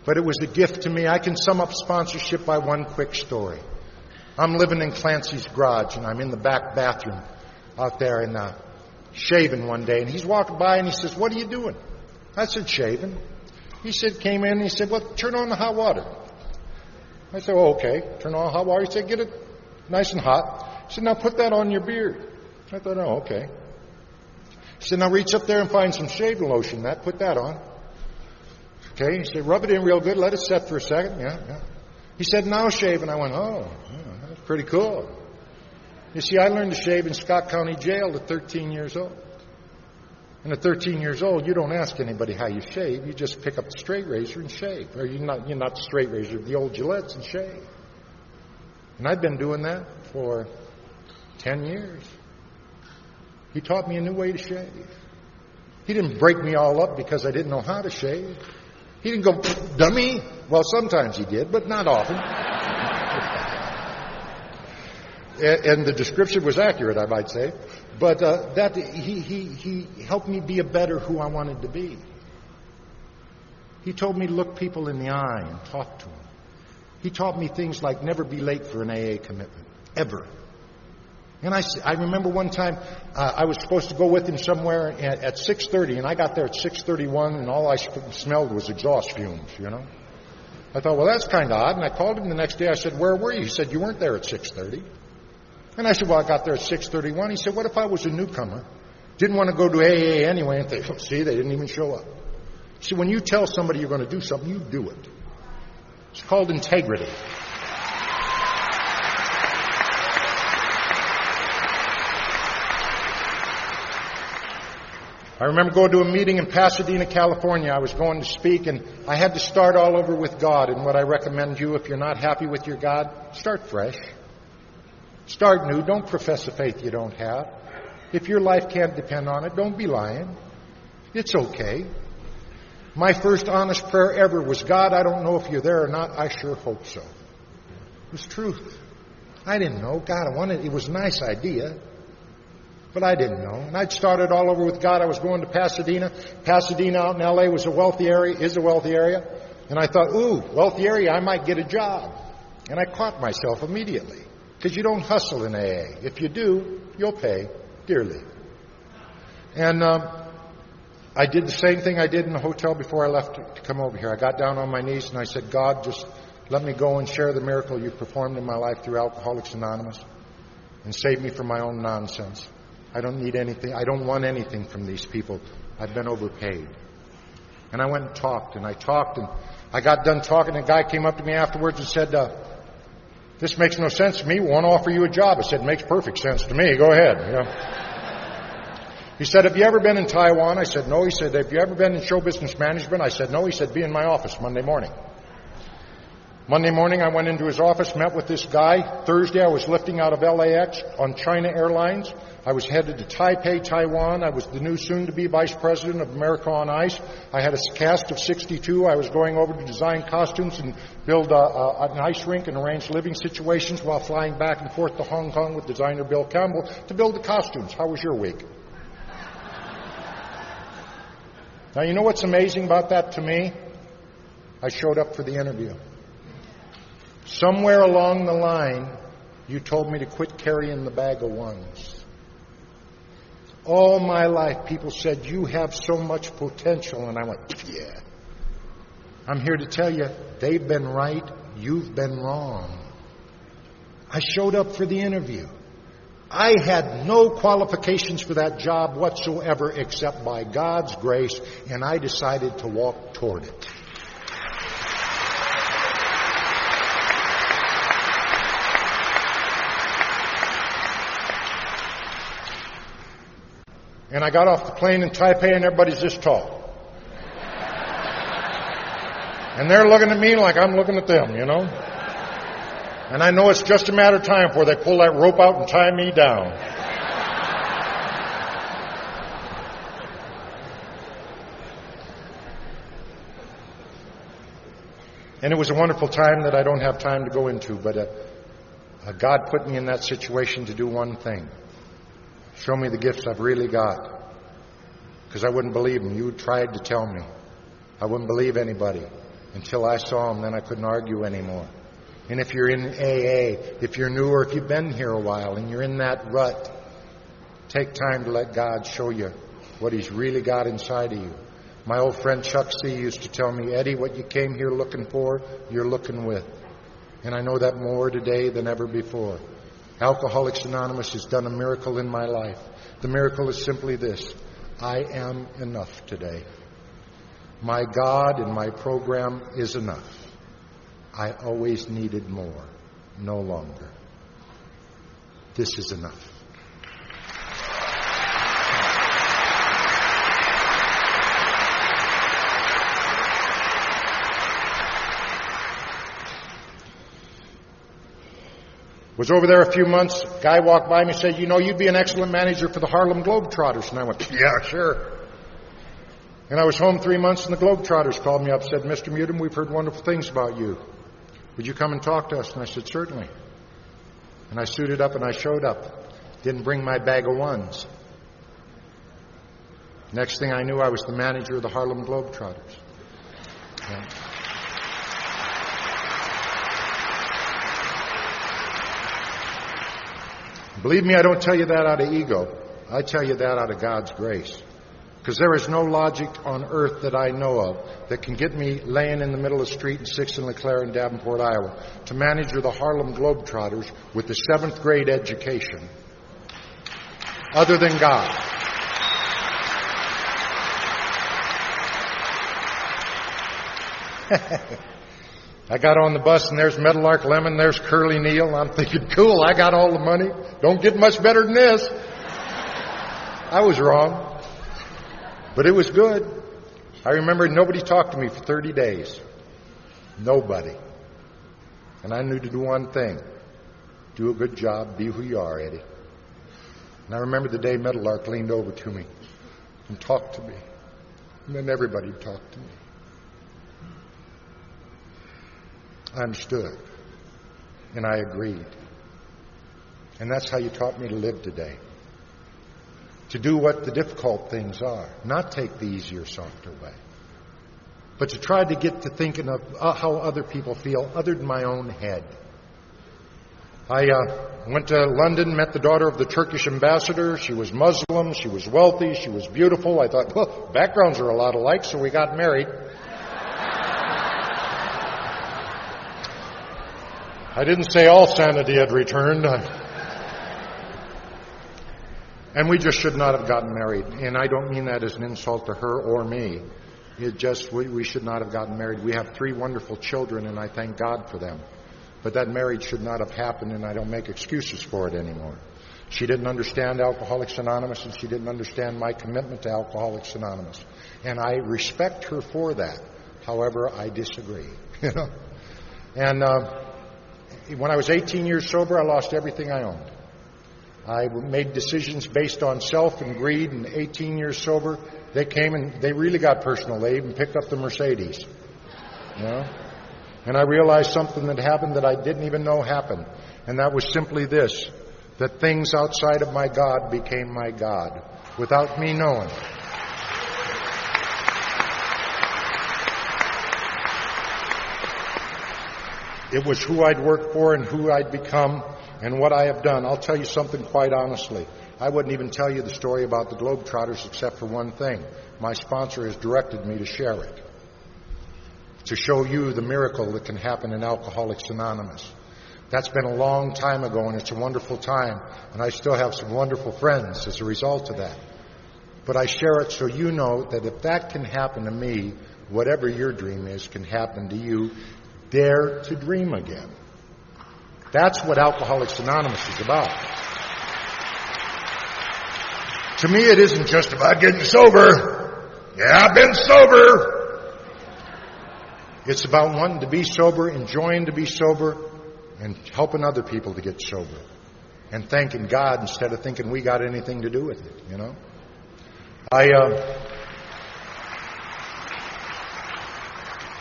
but it was a gift to me. I can sum up sponsorship by one quick story. I'm living in Clancy's garage, and I'm in the back bathroom out there and shaving one day. And he's walking by, and he says, what are you doing? I said, shaving. He said, came in, and he said, well, turn on the hot water. I said, oh, okay. Turn on hot water. He said, get it nice and hot. He said, now put that on your beard. I thought, oh, okay. He said, now reach up there and find some shaving lotion. Put that on. Okay. He said, rub it in real good. Let it set for a second. Yeah. He said, now shave. And I went, oh, yeah, that's pretty cool. You see, I learned to shave in Scott County Jail at 13 years old. And at 13 years old, you don't ask anybody how you shave. You just pick up the straight razor and shave. Or you're not the straight razor, the old Gillettes and shave. And I've been doing that for 10 years. He taught me a new way to shave. He didn't break me all up because I didn't know how to shave. He didn't go, dummy. Well, sometimes he did, but not often. And the description was accurate, I might say. But he helped me be a better who I wanted to be. He told me to look people in the eye and talk to them. He taught me things like never be late for an AA commitment, ever. And I remember one time I was supposed to go with him somewhere at 6:30, and I got there at 6:31, and all I smelled was exhaust fumes, you know. I thought, well, that's kind of odd. And I called him the next day. I said, where were you? He said, you weren't there at 6:30. And I said, well, I got there at 6:31. He said, what if I was a newcomer? Didn't want to go to AA anyway. And they, see, they didn't even show up. See, when you tell somebody you're going to do something, you do it. It's called integrity. I remember going to a meeting in Pasadena, California. I was going to speak, and I had to start all over with God. And what I recommend you, if you're not happy with your God, start fresh. Start new. Don't profess a faith you don't have. If your life can't depend on it, don't be lying. It's okay. My first honest prayer ever was, God, I don't know if you're there or not. I sure hope so. It was truth. I didn't know. God, it was a nice idea. But I didn't know. And I'd started all over with God. I was going to Pasadena. Pasadena out in L.A. is a wealthy area. And I thought, ooh, wealthy area, I might get a job. And I caught myself immediately. Because you don't hustle in AA. If you do, you'll pay dearly. And I did the same thing I did in the hotel before I left to come over here. I got down on my knees and I said, God, just let me go and share the miracle you've performed in my life through Alcoholics Anonymous and save me from my own nonsense. I don't need anything. I don't want anything from these people. I've been overpaid. And I went and talked, and I got done talking, and a guy came up to me afterwards and said, this makes no sense to me. We want to offer you a job. I said, it makes perfect sense to me. Go ahead. You know. He said, have you ever been in Taiwan? I said, no. He said, have you ever been in show business management? I said, no. He said, be in my office Monday morning. Monday morning, I went into his office, met with this guy. Thursday, I was lifting out of LAX on China Airlines. I was headed to Taipei, Taiwan. I was the new soon-to-be vice president of America on Ice. I had a cast of 62. I was going over to design costumes and build an ice rink and arrange living situations while flying back and forth to Hong Kong with designer Bill Campbell to build the costumes. How was your week? Now, you know what's amazing about that to me? I showed up for the interview. Somewhere along the line, you told me to quit carrying the bag of ones. All my life, people said, you have so much potential. And I went, yeah. I'm here to tell you, they've been right, you've been wrong. I showed up for the interview. I had no qualifications for that job whatsoever except by God's grace, and I decided to walk toward it. And I got off the plane in Taipei, and everybody's this tall. And they're looking at me like I'm looking at them, you know. And I know it's just a matter of time before they pull that rope out and tie me down. And it was a wonderful time that I don't have time to go into, but God put me in that situation to do one thing. Show me the gifts I've really got. Because I wouldn't believe them. You tried to tell me. I wouldn't believe anybody until I saw them. Then I couldn't argue anymore. And if you're in AA, if you're new or if you've been here a while and you're in that rut, take time to let God show you what He's really got inside of you. My old friend Chuck C. used to tell me, Eddie, what you came here looking for, you're looking with. And I know that more today than ever before. Alcoholics Anonymous has done a miracle in my life. The miracle is simply this: I am enough today. My God and my program is enough. I always needed more, no longer. This is enough. Was over there a few months. Guy walked by me and said, you know, you'd be an excellent manager for the Harlem Globetrotters. And I went, yeah, sure. And I was home 3 months, and the Globetrotters called me up and said, Mr. Mutum, we've heard wonderful things about you. Would you come and talk to us? And I said, certainly. And I suited up and I showed up. Didn't bring my bag of ones. Next thing I knew, I was the manager of the Harlem Globetrotters. Yeah. Believe me, I don't tell you that out of ego. I tell you that out of God's grace. Because there is no logic on earth that I know of that can get me laying in the middle of the street in 6th and LeClaire in Davenport, Iowa, to manager the Harlem Globetrotters with a 7th grade education, other than God. I got on the bus, and there's Meadowlark Lemon, there's Curly Neal. I'm thinking, cool, I got all the money. Don't get much better than this. I was wrong. But it was good. I remember nobody talked to me for 30 days. Nobody. And I knew to do one thing. Do a good job. Be who you are, Eddie. And I remember the day Meadowlark leaned over to me and talked to me. And then everybody talked to me. I understood. And I agreed. And that's how you taught me to live today. To do what the difficult things are. Not take the easier, softer way. But to try to get to thinking of how other people feel other than my own head. I went to London, met the daughter of the Turkish ambassador. She was Muslim. She was wealthy. She was beautiful. I thought, well, backgrounds are a lot alike, so we got married. I didn't say all sanity had returned. And we just should not have gotten married. And I don't mean that as an insult to her or me. It just, we should not have gotten married. We have 3 wonderful children, and I thank God for them. But that marriage should not have happened, and I don't make excuses for it anymore. She didn't understand Alcoholics Anonymous, and she didn't understand my commitment to Alcoholics Anonymous. And I respect her for that. However, I disagree. You know. And when I was 18 years sober, I lost everything I owned. I made decisions based on self and greed, and 18 years sober, they came and they really got personal. They even picked up the Mercedes. You know? And I realized something that happened that I didn't even know happened. And that was simply this, that things outside of my God became my God without me knowing. It was who I'd worked for and who I'd become and what I have done. I'll tell you something quite honestly. I wouldn't even tell you the story about the Globetrotters except for one thing. My sponsor has directed me to share it. To show you the miracle that can happen in Alcoholics Anonymous. That's been a long time ago, and it's a wonderful time. And I still have some wonderful friends as a result of that. But I share it so you know that if that can happen to me, whatever your dream is can happen to you. Dare to dream again. That's what Alcoholics Anonymous is about. To me, it isn't just about getting sober. Yeah, I've been sober. It's about wanting to be sober, enjoying to be sober, and helping other people to get sober. And thanking God instead of thinking we got anything to do with it, you know. I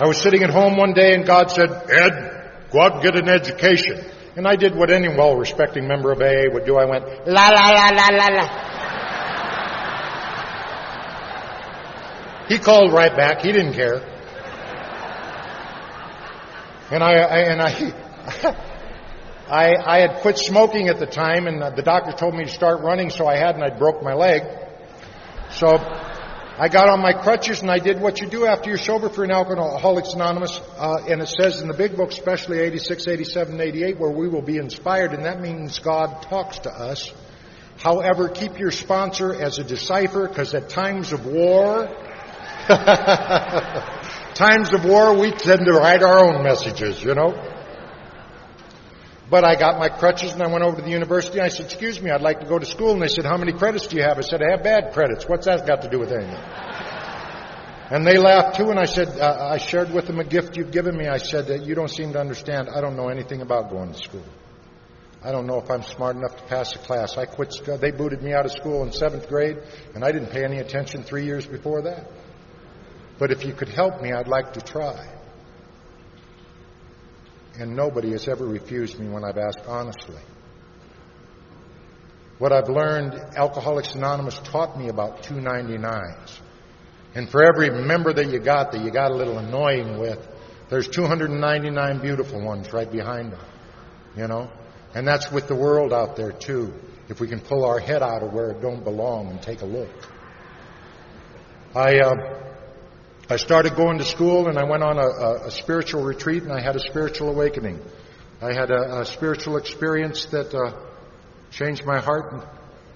was sitting at home one day and God said, Ed, go out and get an education. And I did what any well-respecting member of AA would do. I went, la, la, la, la, la, la. He called right back. He didn't care. And I had quit smoking at the time, and the doctor told me to start running, so I had, and I broke my leg. So I got on my crutches, and I did what you do after you're sober for an Alcoholics Anonymous, and it says in the big book, especially 86, 87, 88, where we will be inspired, and that means God talks to us. However, keep your sponsor as a decipher, because at times of war, we tend to write our own messages, you know. But I got my crutches and I went over to the university and I said, excuse me, I'd like to go to school. And they said, how many credits do you have? I said, I have bad credits. What's that got to do with anything? And they laughed too, and I said, I shared with them a gift you've given me. I said, you don't seem to understand. I don't know anything about going to school. I don't know if I'm smart enough to pass a class. I quit. They booted me out of school in 7th grade, and I didn't pay any attention 3 years before that. But if you could help me, I'd like to try. And nobody has ever refused me when I've asked honestly. What I've learned, Alcoholics Anonymous taught me about 299s. And for every member that you got a little annoying with, there's 299 beautiful ones right behind them, you know. And that's with the world out there too, if we can pull our head out of where it don't belong and take a look. I started going to school, and I went on a spiritual retreat, and I had a spiritual awakening. I had a spiritual experience that changed my heart and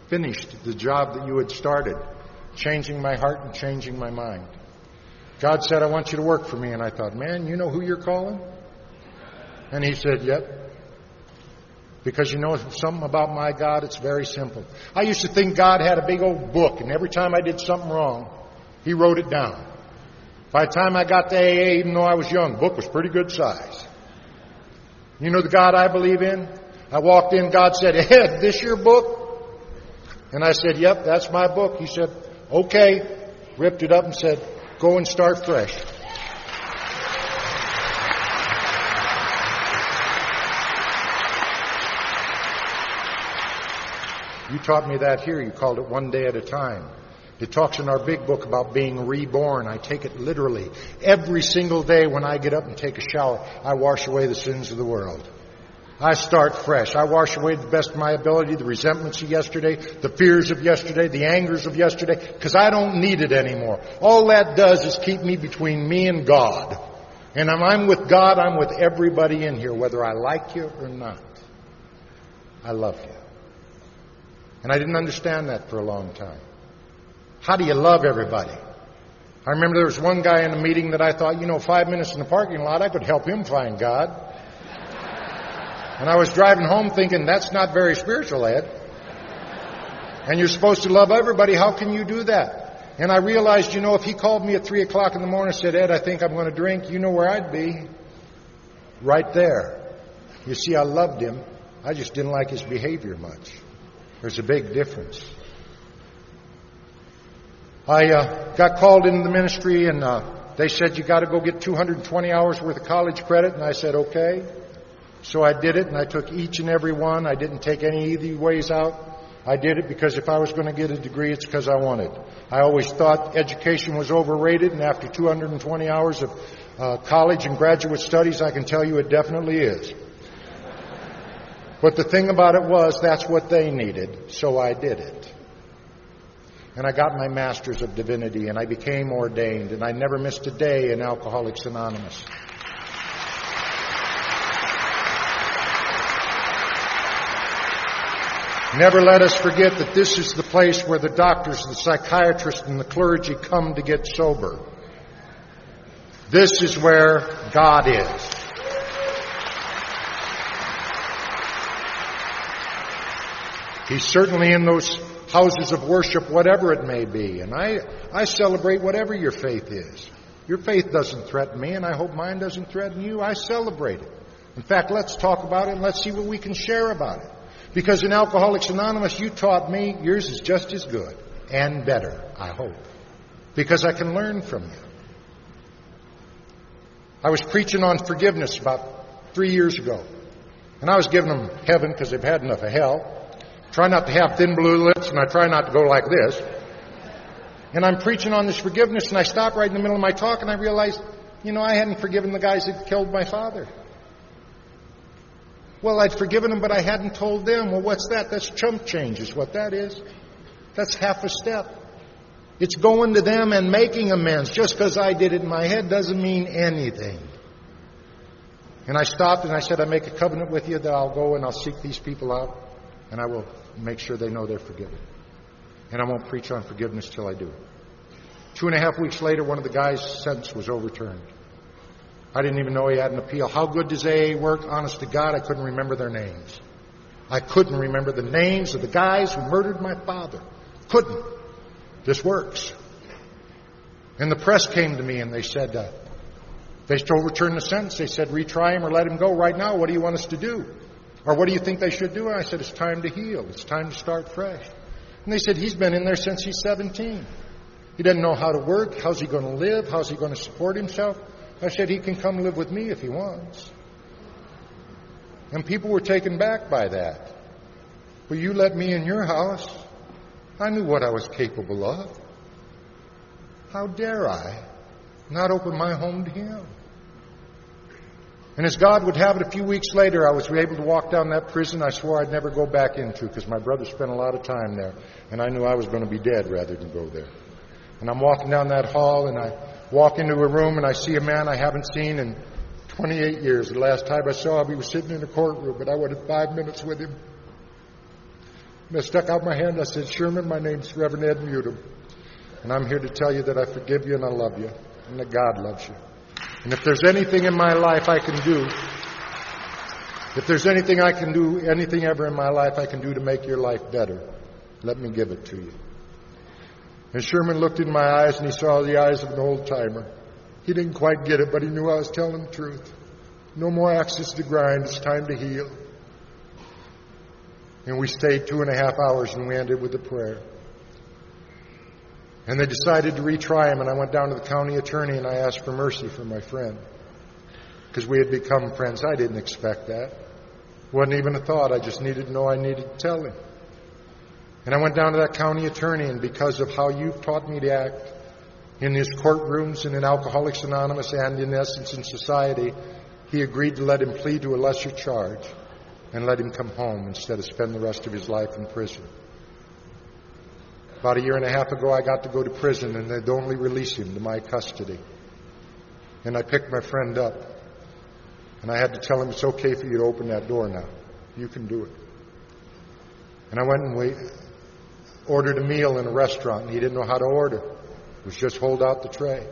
finished the job that you had started, changing my heart and changing my mind. God said, I want you to work for me. And I thought, man, you know who you're calling? And he said, yep. Because you know something about my God, it's very simple. I used to think God had a big old book, and every time I did something wrong, he wrote it down. By the time I got to AA, even though I was young, the book was pretty good size. You know the God I believe in? I walked in, God said, Ed, this your book? And I said, yep, that's my book. He said, okay. Ripped it up and said, go and start fresh. You taught me that here. You called it one day at a time. It talks in our big book about being reborn. I take it literally. Every single day when I get up and take a shower, I wash away the sins of the world. I start fresh. I wash away to the best of my ability the resentments of yesterday, the fears of yesterday, the angers of yesterday, because I don't need it anymore. All that does is keep me between me and God. And if I'm with God, I'm with everybody in here, whether I like you or not. I love you. And I didn't understand that for a long time. How do you love everybody? I remember there was one guy in a meeting that I thought, 5 minutes in the parking lot, I could help him find God. And I was driving home thinking, that's not very spiritual, Ed. And you're supposed to love everybody. How can you do that? And I realized, if he called me at 3 o'clock in the morning and said, Ed, I think I'm going to drink, you know where I'd be? Right there. You see, I loved him. I just didn't like his behavior much. There's a big difference. I got called into the ministry, and they said, you got to go get 220 hours worth of college credit. And I said, okay. So I did it, and I took each and every one. I didn't take any easy ways out. I did it because if I was going to get a degree, it's because I wanted. I always thought education was overrated, and after 220 hours of college and graduate studies, I can tell you it definitely is. But the thing about it was, that's what they needed, so I did it. And I got my Master's of Divinity, and I became ordained, and I never missed a day in Alcoholics Anonymous. Never let us forget that this is the place where the doctors, the psychiatrists, and the clergy come to get sober. This is where God is. He's certainly in those houses of worship, whatever it may be. And I celebrate whatever your faith is. Your faith doesn't threaten me, and I hope mine doesn't threaten you. I celebrate it. In fact, let's talk about it and let's see what we can share about it. Because in Alcoholics Anonymous, you taught me yours is just as good and better, I hope. Because I can learn from you. I was preaching on forgiveness about 3 years ago. And I was giving them heaven because they've had enough of hell. Try not to have thin blue lips, and I try not to go like this. And I'm preaching on this forgiveness, and I stop right in the middle of my talk, and I realize, I hadn't forgiven the guys that killed my father. Well, I'd forgiven them, but I hadn't told them. Well, what's that? That's chump change is what that is. That's half a step. It's going to them and making amends. Just because I did it in my head doesn't mean anything. And I stopped and I said, I make a covenant with you that I'll go and I'll seek these people out and I will make sure they know they're forgiven. And I won't preach on forgiveness till I do it. 2.5 weeks later, one of the guys' sentence was overturned. I didn't even know he had an appeal. How good does AA work? Honest to God, I couldn't remember their names. I couldn't remember the names of the guys who murdered my father. Couldn't. This works. And the press came to me and they said, they overturned the sentence. They said, retry him or let him go right now. What do you want us to do? Or what do you think they should do? And I said, it's time to heal. It's time to start fresh. And they said, he's been in there since he's 17. He doesn't know how to work. How's he going to live? How's he going to support himself? I said, he can come live with me if he wants. And people were taken back by that. Well, you let me in your house. I knew what I was capable of. How dare I not open my home to him? And as God would have it, a few weeks later, I was able to walk down that prison I swore I'd never go back into because my brother spent a lot of time there, and I knew I was going to be dead rather than go there. And I'm walking down that hall, and I walk into a room, and I see a man I haven't seen in 28 years. The last time I saw him, he was sitting in a courtroom, and I wanted 5 minutes with him. And I stuck out my hand. I said, Sherman, my name's Reverend Ed Mutum, and I'm here to tell you that I forgive you and I love you, and that God loves you. And if there's anything in my life I can do, if there's anything I can do, anything ever in my life I can do to make your life better, let me give it to you. And Sherman looked in my eyes and he saw the eyes of an old-timer. He didn't quite get it, but he knew I was telling the truth. No more axes to grind. It's time to heal. And we stayed 2.5 hours and we ended with a prayer. And they decided to retry him, and I went down to the county attorney and I asked for mercy for my friend. Because we had become friends. I didn't expect that. Wasn't even a thought. I just needed to know I needed to tell him. And I went down to that county attorney, and because of how you've taught me to act in his courtrooms and in Alcoholics Anonymous and in essence in society, he agreed to let him plead to a lesser charge and let him come home instead of spend the rest of his life in prison. About 1.5 years ago, I got to go to prison, and they'd only release him to my custody. And I picked my friend up, and I had to tell him, it's okay for you to open that door now. You can do it. And I went and ordered a meal in a restaurant, and he didn't know how to order. It was just hold out the tray.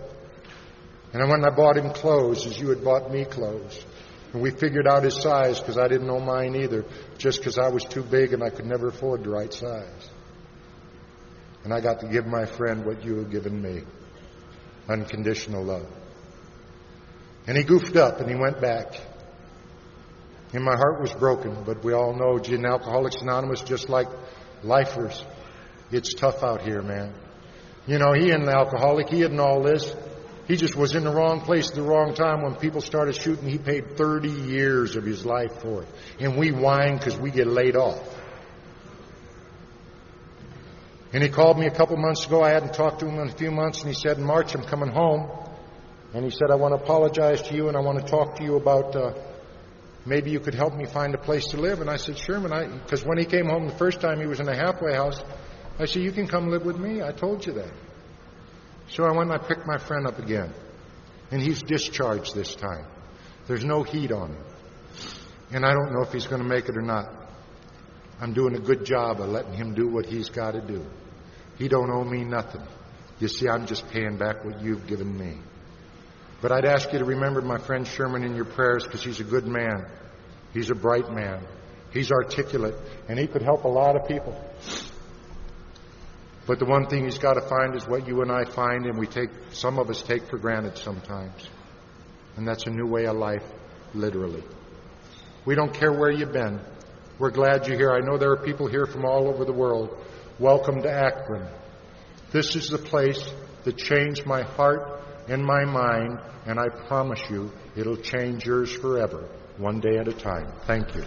And I went and I bought him clothes as you had bought me clothes. And we figured out his size because I didn't know mine either, just because I was too big and I could never afford the right size. And I got to give my friend what you had given me, unconditional love. And he goofed up and he went back. And my heart was broken, but we all know in Alcoholics Anonymous, just like lifers, it's tough out here, man. You know, he isn't an alcoholic. He isn't all this. He just was in the wrong place at the wrong time. When people started shooting, he paid 30 years of his life for it. And we whine because we get laid off. And he called me a couple months ago. I hadn't talked to him in a few months. And he said, in March, I'm coming home. And he said, I want to apologize to you and I want to talk to you about maybe you could help me find a place to live. And I said, Sherman, because when he came home the first time, he was in a halfway house. I said, you can come live with me. I told you that. So I went and I picked my friend up again. And he's discharged this time. There's no heat on him. And I don't know if he's going to make it or not. I'm doing a good job of letting him do what he's got to do. He don't owe me nothing. You see, I'm just paying back what you've given me. But I'd ask you to remember my friend Sherman in your prayers because he's a good man. He's a bright man. He's articulate. And he could help a lot of people. But the one thing he's got to find is what you and I find, and some of us take for granted sometimes. And that's a new way of life, literally. We don't care where you've been. We're glad you're here. I know there are people here from all over the world. Welcome to Akron. This is the place that changed my heart and my mind, and I promise you it'll change yours forever, one day at a time. Thank you.